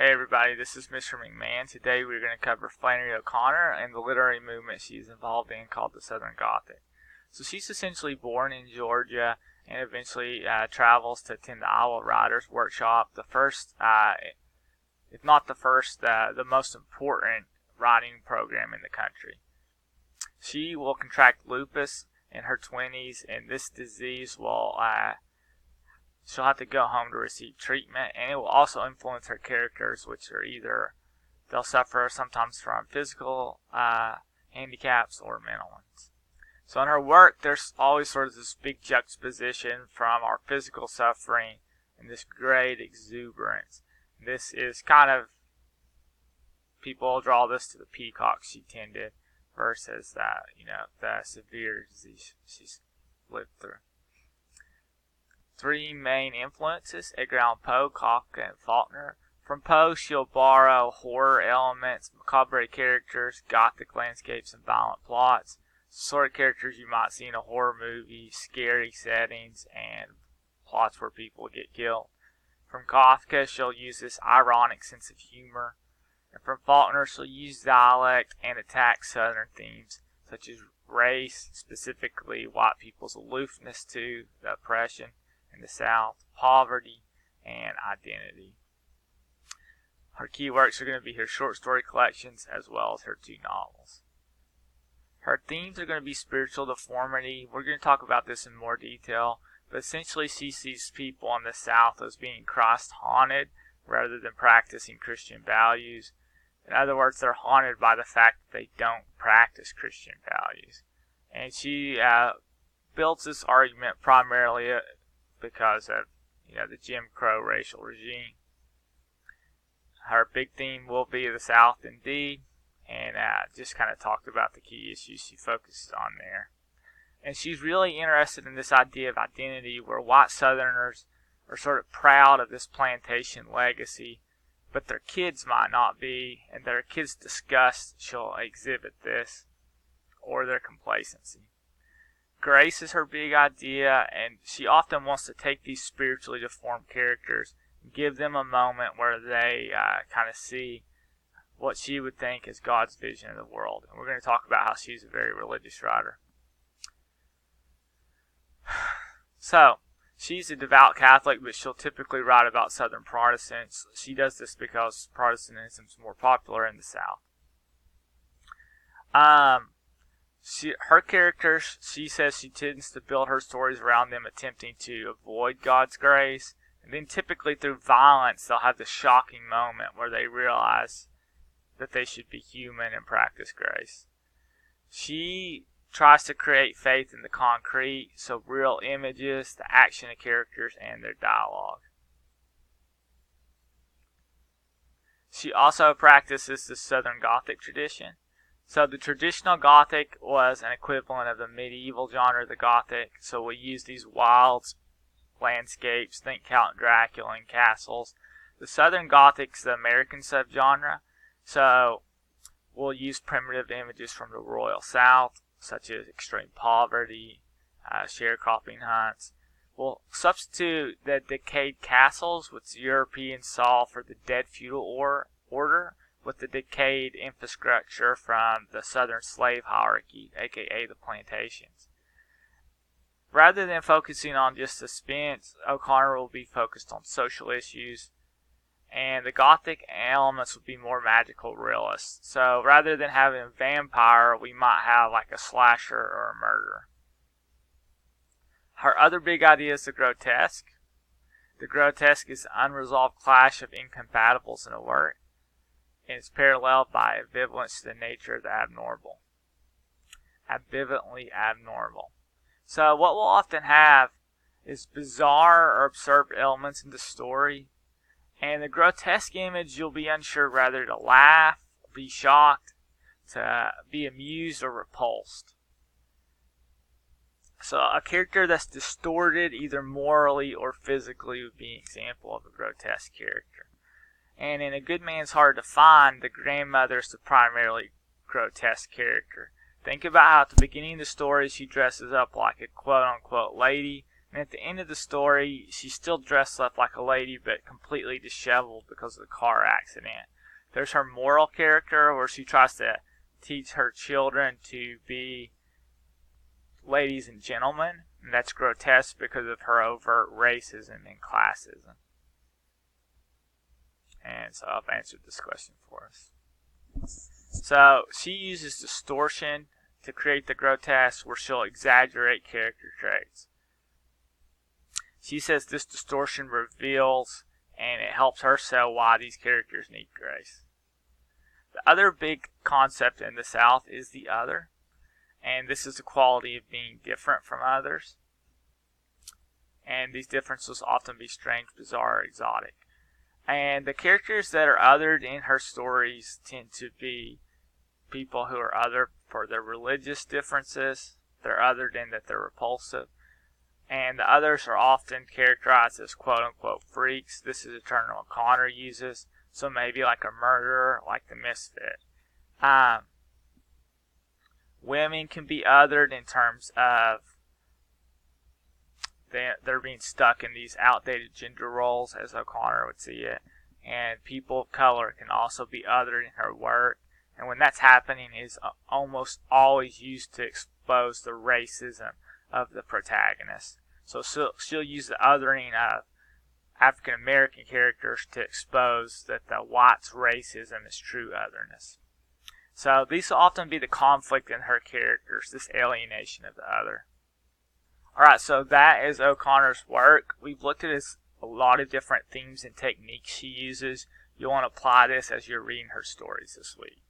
Hey everybody, this is Mr. McMahon. Today we're going to cover Flannery O'Connor and the literary movement she's involved in called the Southern Gothic. So she's essentially born in Georgia and eventually travels to attend the Iowa Writers Workshop, the first, if not the first, the most important writing program in the country. She will contract lupus in her 20s, and this disease will she'll have to go home to receive treatment, and it will also influence her characters, which are either they'll suffer sometimes from physical handicaps or mental ones. So in her work, there's always sort of this big juxtaposition from our physical suffering and this great exuberance. This is kind of, people draw this to the peacock she tended versus the severe disease she's lived through. Three main influences: Edgar Allan Poe, Kafka, and Faulkner. From Poe, she'll borrow horror elements, macabre characters, gothic landscapes, and violent plots. Sort of characters you might see in a horror movie, scary settings, and plots where people get killed. From Kafka, she'll use this ironic sense of humor. And from Faulkner, she'll use dialect and attack Southern themes, such as race, specifically white people's aloofness to the oppression in the South, poverty, and identity. Her key works are going to be her short story collections as well as her two novels. Her themes are going to be spiritual deformity. We're going to talk about this in more detail, but essentially she sees people in the South as being Christ-haunted rather than practicing Christian values. In other words, they're haunted by the fact that they don't practice Christian values. And she builds this argument primarily because of the Jim Crow racial regime. Her big theme will be the South indeed, and just kind of talked about the key issues she focuses on there. And she's really interested in this idea of identity, where white Southerners are sort of proud of this plantation legacy, but their kids might not be, and their kids' disgust shall exhibit this, or their complacency. Grace is her big idea, and she often wants to take these spiritually deformed characters and give them a moment where they kind of see what she would think is God's vision of the world. And we're going to talk about how she's a very religious writer. So, she's a devout Catholic, but she'll typically write about Southern Protestants. She does this because Protestantism is more popular in the South. Her characters, she says she tends to build her stories around them attempting to avoid God's grace. And then typically through violence, they'll have this shocking moment where they realize that they should be human and practice grace. She tries to create faith in the concrete, so real images, the action of characters, and their dialogue. She also practices the Southern Gothic tradition. So the traditional Gothic was an equivalent of the medieval genre of the Gothic. So we use these wild landscapes, think Count Dracula and castles. The Southern Gothic's the American subgenre. So we'll use primitive images from the Royal South, such as extreme poverty, sharecropping hunts. We'll substitute the decayed castles, which Europeans saw for the dead feudal order, with the decayed infrastructure from the Southern slave hierarchy, aka the plantations. Rather than focusing on just suspense, O'Connor will be focused on social issues, and the Gothic elements will be more magical realists. So rather than having a vampire, we might have like a slasher or a murder. Her other big idea is the grotesque. The grotesque is the unresolved clash of incompatibles in a work, and it's paralleled by ambivalence to the nature of the abnormal. Ambivalently abnormal. So what we'll often have is bizarre or absurd elements in the story, and the grotesque image you'll be unsure whether to laugh, be shocked, to be amused, or repulsed. So a character that's distorted either morally or physically would be an example of a grotesque character. And in A Good Man's Hard to Find, the grandmother is the primarily grotesque character. Think about how at the beginning of the story she dresses up like a quote-unquote lady, And at the end of the story, she's still dressed up like a lady, but completely disheveled because of the car accident. There's her moral character, where she tries to teach her children to be ladies and gentlemen, and that's grotesque because of her overt racism and classism. And so I've answered this question for us. So she uses distortion to create the grotesque, where she'll exaggerate character traits. She says this distortion reveals and it helps her sell why these characters need grace. The other big concept in the South is the other, and this is the quality of being different from others. And these differences often be strange, bizarre, or exotic. And the characters that are othered in her stories tend to be people who are other for their religious differences. They're othered in that they're repulsive. And the others are often characterized as quote-unquote freaks. This is a term OConnor uses. So maybe like a murderer, like the misfit. Women can be othered in terms of they're being stuck in these outdated gender roles, as O'Connor would see it. And people of color can also be othered in her work. And when that's happening, is almost always used to expose the racism of the protagonist. So she'll use the othering of African American characters to expose that the white's racism is true otherness. So these will often be the conflict in her characters, this alienation of the other. Alright, so that is O'Connor's work. We've looked at a lot of different themes and techniques she uses. You'll want to apply this as you're reading her stories this week.